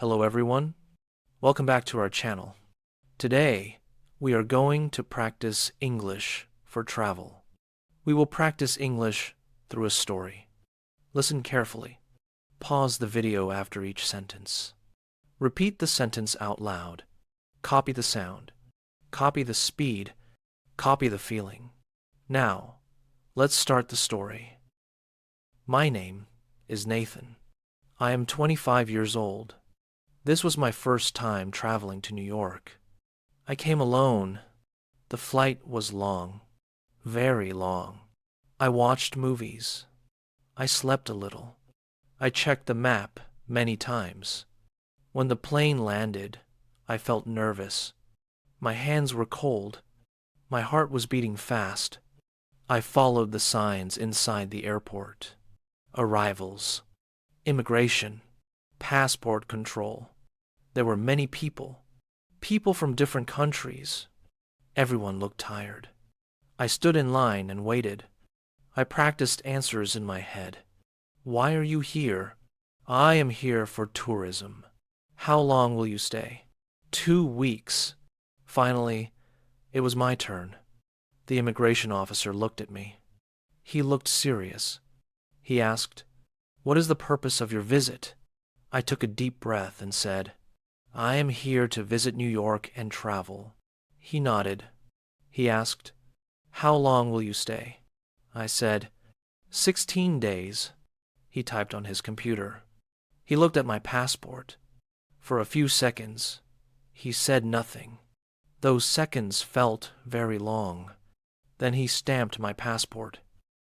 Hello everyone, welcome back to our channel. Today, we are going to practice English for travel. We will practice English through a story. Listen carefully. Pause the video after each sentence. Repeat the sentence out loud. Copy the sound. Copy the speed. Copy the feeling. Now, let's start the story. My name is Nathan. I am 25 years old. This was my first time traveling to New York. I came alone. The flight was long, very long. I watched movies. I slept a little. I checked the map many times. When the plane landed, I felt nervous. My hands were cold. My heart was beating fast. I followed the signs inside the airport. Arrivals, immigration, passport control. There were many people from different countries. Everyone looked tired. I stood in line and waited. I practiced answers in my head. Why are you here? I am here for tourism. How long will you stay? 2 weeks. Finally, it was my turn. The immigration officer looked at me. He looked serious. He asked, "What is the purpose of your visit?" I took a deep breath and said, "I am here to visit New York and travel." He nodded. He asked, "How long will you stay?" I said, 16 days. He typed on his computer. He looked at my passport. For a few seconds, he said nothing. Those seconds felt very long. Then he stamped my passport.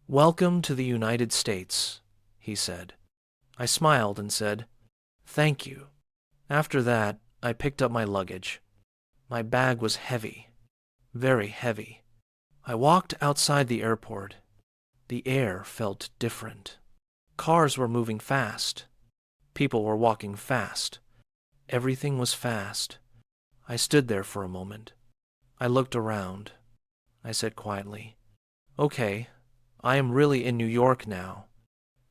"Welcome to the United States," he said. I smiled and said, "Thank you." After that, I picked up my luggage. My bag was heavy, very heavy. I walked outside the airport. The air felt different. Cars were moving fast. People were walking fast. Everything was fast. I stood there for a moment. I looked around. I said quietly, "Okay, I am really in New York now."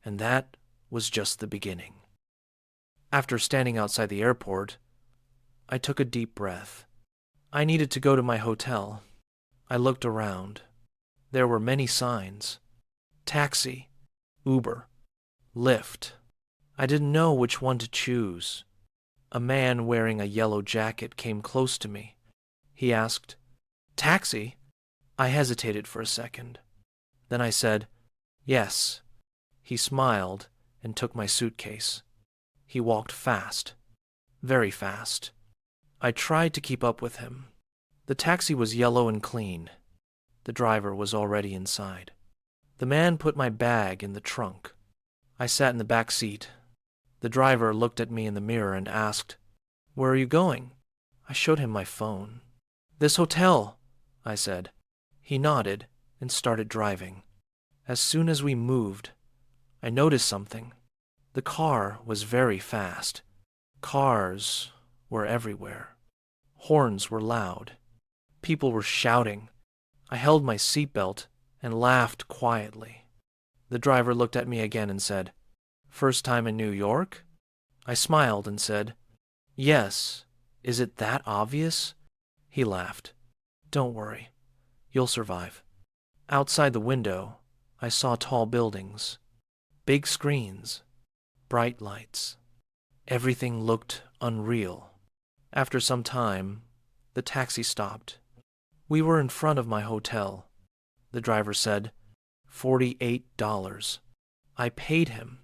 And that was just the beginning. After standing outside the airport, I took a deep breath. I needed to go to my hotel. I looked around. There were many signs. Taxi, Uber, Lyft. I didn't know which one to choose. A man wearing a yellow jacket came close to me. He asked, "Taxi?" I hesitated for a second. Then I said, "Yes." He smiled and took my suitcase. He walked fast, very fast. I tried to keep up with him. The taxi was yellow and clean. The driver was already inside. The man put my bag in the trunk. I sat in the back seat. The driver looked at me in the mirror and asked, "Where are you going?" I showed him my phone. "This hotel," I said. He nodded and started driving. As soon as we moved, I noticed something. The car was very fast. Cars were everywhere. Horns were loud. People were shouting. I held my seatbelt and laughed quietly. The driver looked at me again and said, "First time in New York?" I smiled and said, "Yes. Is it that obvious?" He laughed. "Don't worry. You'll survive." Outside the window, I saw tall buildings, big screens, bright lights. Everything looked unreal. After some time, the taxi stopped. We were in front of my hotel. The driver said, $48. I paid him.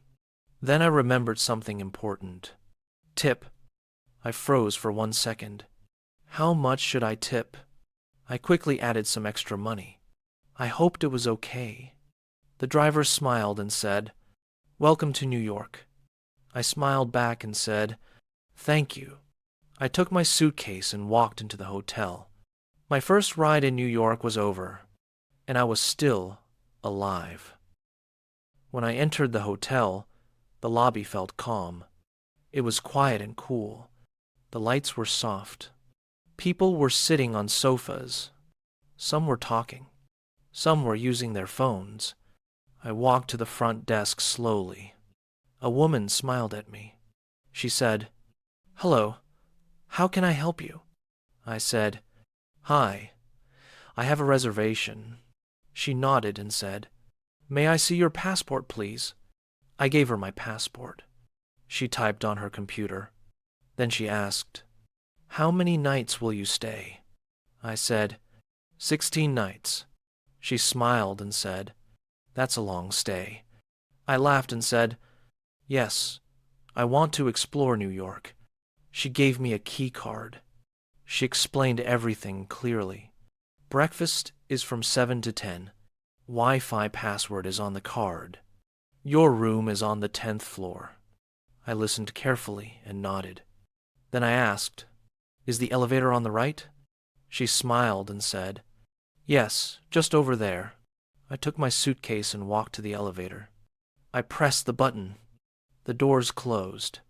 Then I remembered something important. Tip. I froze for 1 second. How much should I tip? I quickly added some extra money. I hoped it was okay. The driver smiled and said, "Welcome to New York." I smiled back and said, "Thank you." I took my suitcase and walked into the hotel. My first ride in New York was over, and I was still alive. When I entered the hotel, the lobby felt calm. It was quiet and cool. The lights were soft. People were sitting on sofas. Some were talking. Some were using their phones. I walked to the front desk slowly. A woman smiled at me. She said, "Hello, how can I help you?" I said, "Hi, I have a reservation." She nodded and said, "May I see your passport, please?" I gave her my passport. She typed on her computer. Then she asked, "How many nights will you stay?" I said, 16 nights. She smiled and said, "That's a long stay." I laughed and said, "Yes, I want to explore New York." She gave me a key card. She explained everything clearly. Breakfast is from 7 to 10. Wi-Fi password is on the card. Your room is on the 10th floor. I listened carefully and nodded. Then I asked, "Is the elevator on the right?" She smiled and said, "Yes, just over there." I took my suitcase and walked to the elevator. I pressed the button. The doors closed.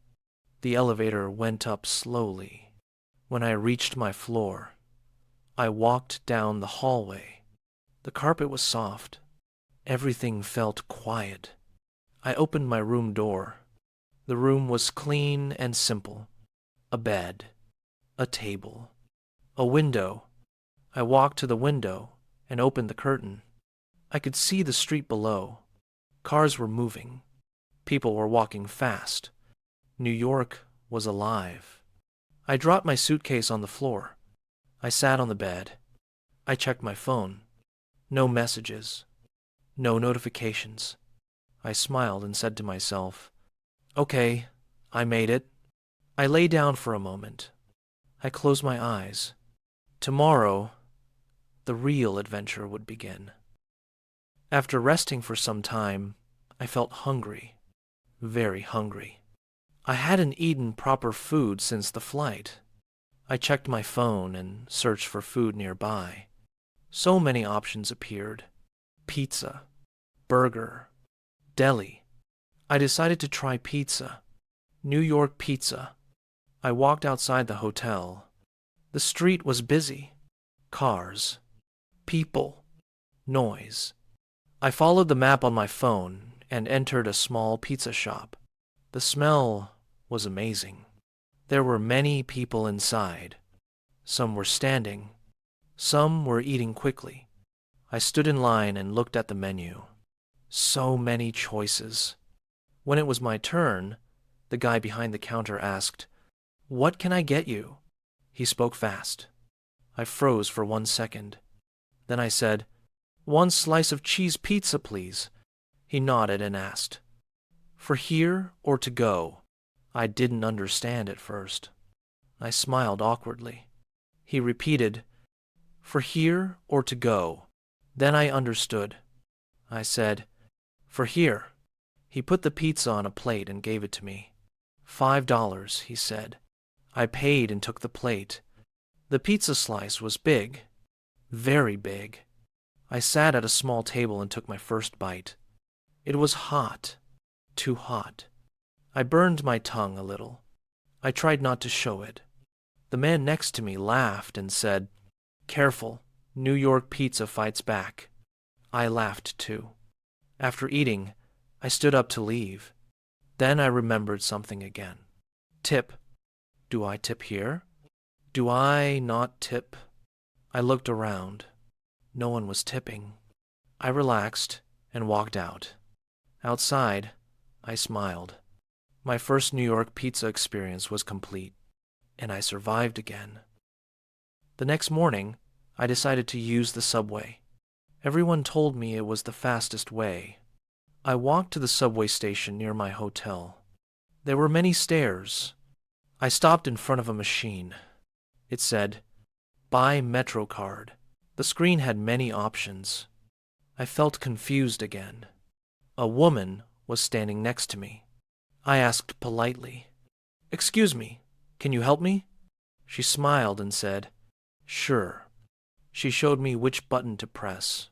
The elevator went up slowly. When I reached my floor, I walked down the hallway. The carpet was soft. Everything felt quiet. I opened my room door. The room was clean and simple. A bed, a table, a window. I walked to the window and opened the curtain. I could see the street below. Cars were moving. People were walking fast. New York was alive. I dropped my suitcase on the floor. I sat on the bed. I checked my phone. No messages. No notifications. I smiled and said to myself, "Okay, I made it." I lay down for a moment. I closed my eyes. Tomorrow, the real adventure would begin. After resting for some time, I felt hungry, very hungry. I hadn't eaten proper food since the flight. I checked my phone and searched for food nearby. So many options appeared. Pizza, burger, deli. I decided to try pizza. New York pizza. I walked outside the hotel. The street was busy. Cars, people, noise. I followed the map on my phone and entered a small pizza shop. The smell was amazing. There were many people inside. Some were standing. Some were eating quickly. I stood in line and looked at the menu. So many choices. When it was my turn, the guy behind the counter asked, "What can I get you?" He spoke fast. I froze for 1 second. Then I said, "1 slice of cheese pizza, please." He nodded and asked, "For here or to go?" I didn't understand at first. I smiled awkwardly. He repeated, "For here or to go?" Then I understood. I said, "For here." He put the pizza on a plate and gave it to me. $5, he said. I paid and took the plate. The pizza slice was big, very big. I sat at a small table and took my first bite. It was hot, too hot. I burned my tongue a little. I tried not to show it. The man next to me laughed and said, "Careful, New York pizza fights back." I laughed too. After eating, I stood up to leave. Then I remembered something again. Tip. Do I tip here? Do I not tip? I looked around. No one was tipping. I relaxed and walked out. Outside, I smiled. My first New York pizza experience was complete, and I survived again. The next morning, I decided to use the subway. Everyone told me it was the fastest way. I walked to the subway station near my hotel. There were many stairs. I stopped in front of a machine. It said, "Buy Metro card." The screen had many options. I felt confused again. A woman was standing next to me. I asked politely, "Excuse me, can you help me?" She smiled and said, "Sure." She showed me which button to press.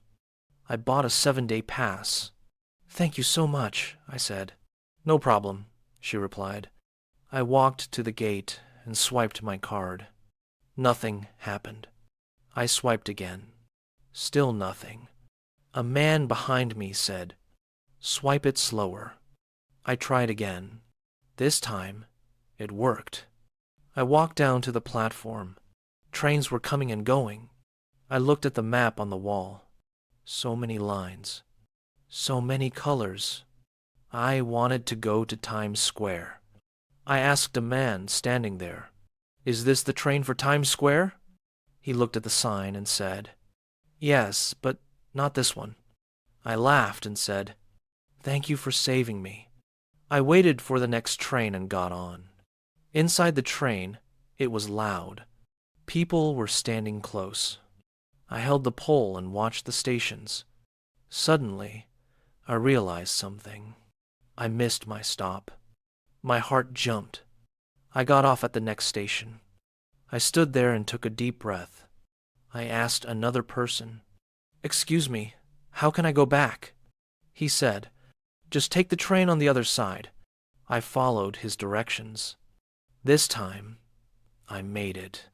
I bought a 7-day pass. "Thank you so much," I said. "No problem," she replied. I walked to the gate and swiped my card. Nothing happened. I swiped again. Still nothing. A man behind me said, "Swipe it slower." I tried again. This time, it worked. I walked down to the platform. Trains were coming and going. I looked at the map on the wall. So many lines. So many colors. I wanted to go to Times Square. I asked a man standing there, "Is this the train for Times Square?" He looked at the sign and said, "Yes, but not this one." I laughed and said, "Thank you for saving me." I waited for the next train and got on. Inside the train, it was loud. People were standing close. I held the pole and watched the stations. Suddenly, I realized something. I missed my stop. My heart jumped. I got off at the next station. I stood there and took a deep breath. I asked another person, "Excuse me, how can I go back?" He said, "Just take the train on the other side." I followed his directions. This time, I made it.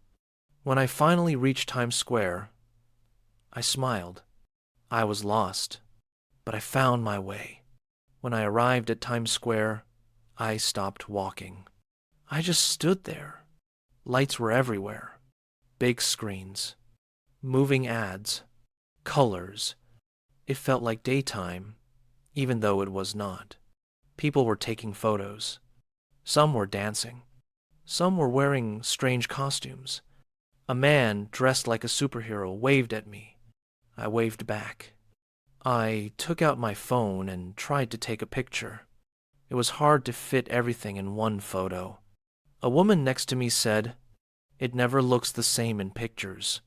When I finally reached Times Square, I smiled. I was lost, but I found my way. When I arrived at Times Square, I stopped walking. I just stood there. Lights were everywhere. Big screens. Moving ads. Colors. It felt like daytime, even though it was not. People were taking photos. Some were dancing. Some were wearing strange costumes. A man dressed like a superhero waved at me. I waved back. I took out my phone and tried to take a picture. It was hard to fit everything in one photo. A woman next to me said, "It never looks the same in pictures."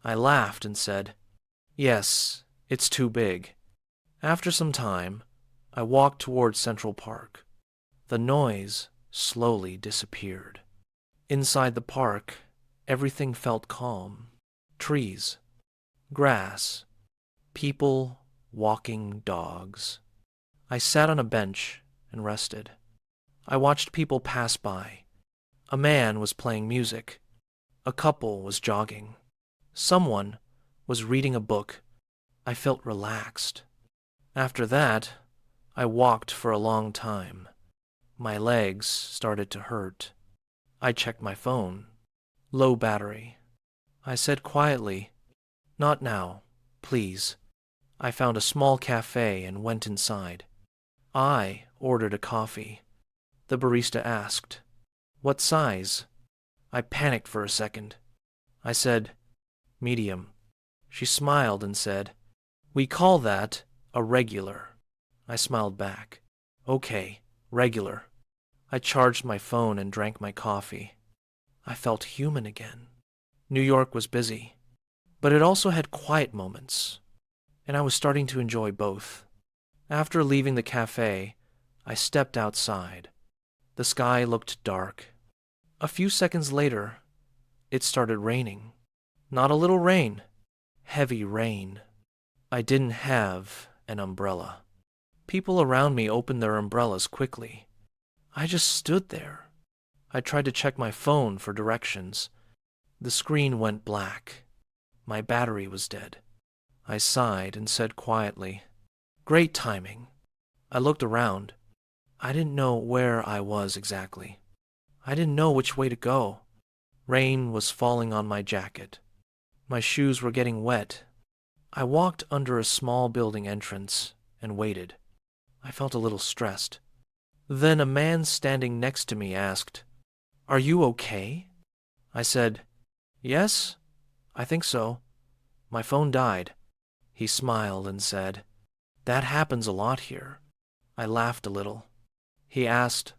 I laughed and said, "Yes, it's too big." After some time, I walked toward Central Park. The noise slowly disappeared. Inside the park, everything felt calm. Trees, grass, people, walking dogs. I sat on a bench and rested. I watched people pass by. A man was playing music. A couple was jogging. Someone was reading a book. I felt relaxed. After that, I walked for a long time. My legs started to hurt. I checked my phone. Low battery. I said quietly, "Not now, please." I found a small cafe and went inside. I ordered a coffee. The barista asked, "What size?" I panicked for a second. I said, "Medium." She smiled and said, "We call that a regular." I smiled back. "Okay, regular." I charged my phone and drank my coffee. I felt human again. New York was busy, but it also had quiet moments, and I was starting to enjoy both. After leaving the cafe, I stepped outside. The sky looked dark. A few seconds later, it started raining. Not a little rain, heavy rain. I didn't have an umbrella. People around me opened their umbrellas quickly. I just stood there. I tried to check my phone for directions. The screen went black. My battery was dead. I sighed and said quietly, "Great timing." I looked around. I didn't know where I was exactly. I didn't know which way to go. Rain was falling on my jacket. My shoes were getting wet. I walked under a small building entrance and waited. I felt a little stressed. Then a man standing next to me asked, "Are you okay?" I said, "Yes, I think so. My phone died." He smiled and said, "That happens a lot here." I laughed a little. He asked,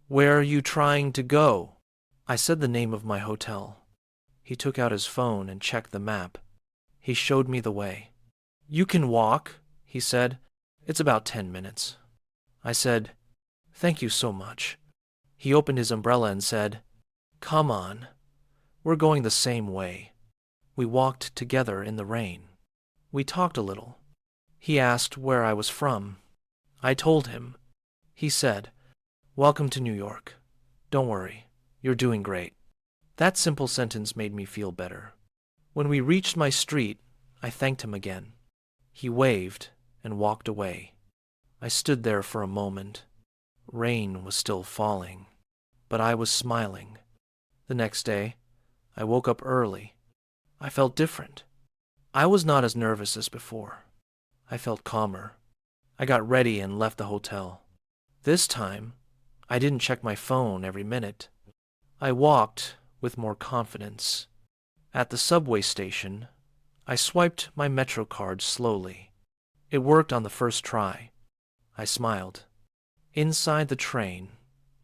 "Where are you trying to go?" I said the name of my hotel. He took out his phone and checked the map. He showed me the way. "You can walk," he said. "It's about 10 minutes." I said, "Thank you so much." He opened his umbrella and said, "Come on. We're going the same way." We walked together in the rain. We talked a little. He asked where I was from. I told him. He said, "Welcome to New York. Don't worry, you're doing great." That simple sentence made me feel better. When we reached my street, I thanked him again. He waved and walked away. I stood there for a moment. Rain was still falling, but I was smiling. The next day, I woke up early. I felt different. I was not as nervous as before. I felt calmer. I got ready and left the hotel. This time, I didn't check my phone every minute. I walked with more confidence. At the subway station, I swiped my Metro card slowly. It worked on the first try. I smiled. Inside the train,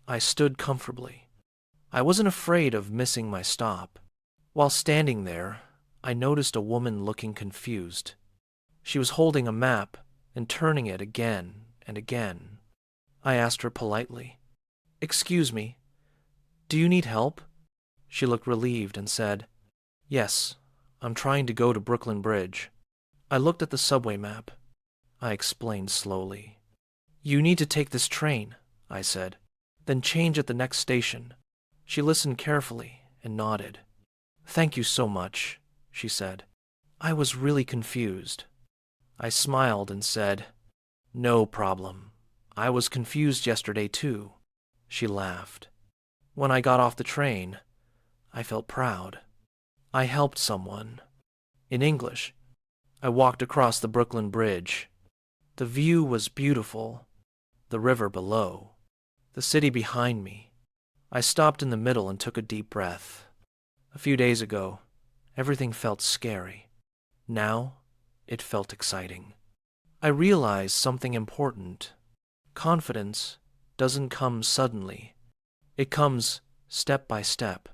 I stood comfortably. I wasn't afraid of missing my stop. While standing there, I noticed a woman looking confused. She was holding a map and turning it again and again. I asked her politely, "Excuse me, do you need help?" She looked relieved and said, "Yes, I'm trying to go to Brooklyn Bridge." I looked at the subway map. I explained slowly. "You need to take this train," I said, "then change at the next station." She listened carefully and nodded. "Thank you so much," she said. "I was really confused." I smiled and said, "No problem. I was confused yesterday too." She laughed. When I got off the train, I felt proud. I helped someone. In English, I walked across the Brooklyn Bridge. The view was beautiful. The river below. The city behind me. I stopped in the middle and took a deep breath. A few days ago, everything felt scary. Now, it felt exciting. I realized something important. Confidence doesn't come suddenly. It comes step by step.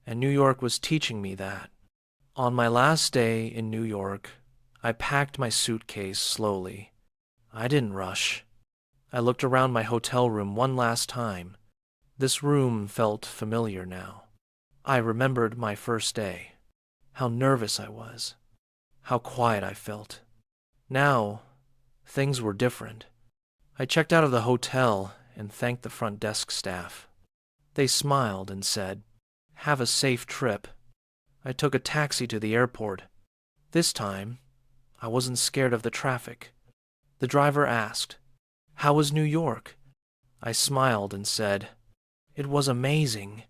And New York was teaching me that. On my last day in New York, I packed my suitcase slowly. I didn't rush. I looked around my hotel room one last time. This room felt familiar now. I remembered my first day, how nervous I was, how quiet I felt. Now, things were different. I checked out of the hotel and thanked the front desk staff. They smiled and said, "Have a safe trip." I took a taxi to the airport. This time, I wasn't scared of the traffic. The driver asked, "How was New York?" I smiled and said, "It was amazing."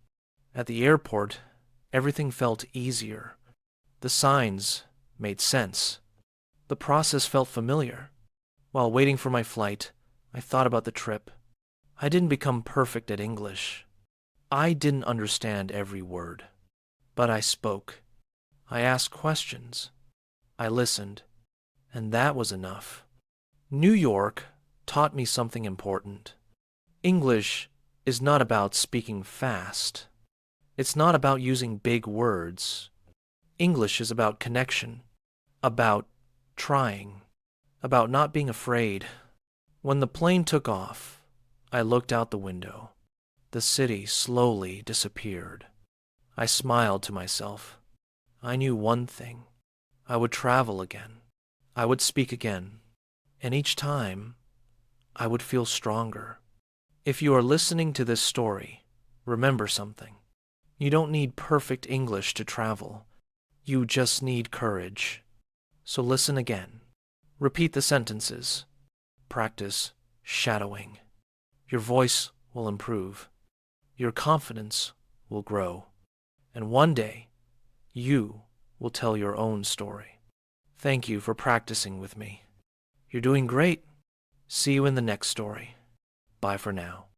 At the airport, everything felt easier. The signs made sense. The process felt familiar. While waiting for my flight, I thought about the trip. I didn't become perfect at English. I didn't understand every word. But I spoke. I asked questions. I listened. And that was enough. New York taught me something important. English is not about speaking fast. It's not about using big words. English is about connection, about trying, about not being afraid. When the plane took off, I looked out the window. The city slowly disappeared. I smiled to myself. I knew one thing. I would travel again. I would speak again. And each time, I would feel stronger. If you are listening to this story, remember something. You don't need perfect English to travel. You just need courage. So listen again. Repeat the sentences. Practice shadowing. Your voice will improve. Your confidence will grow. And one day, you will tell your own story. Thank you for practicing with me. You're doing great. See you in the next story. Bye for now.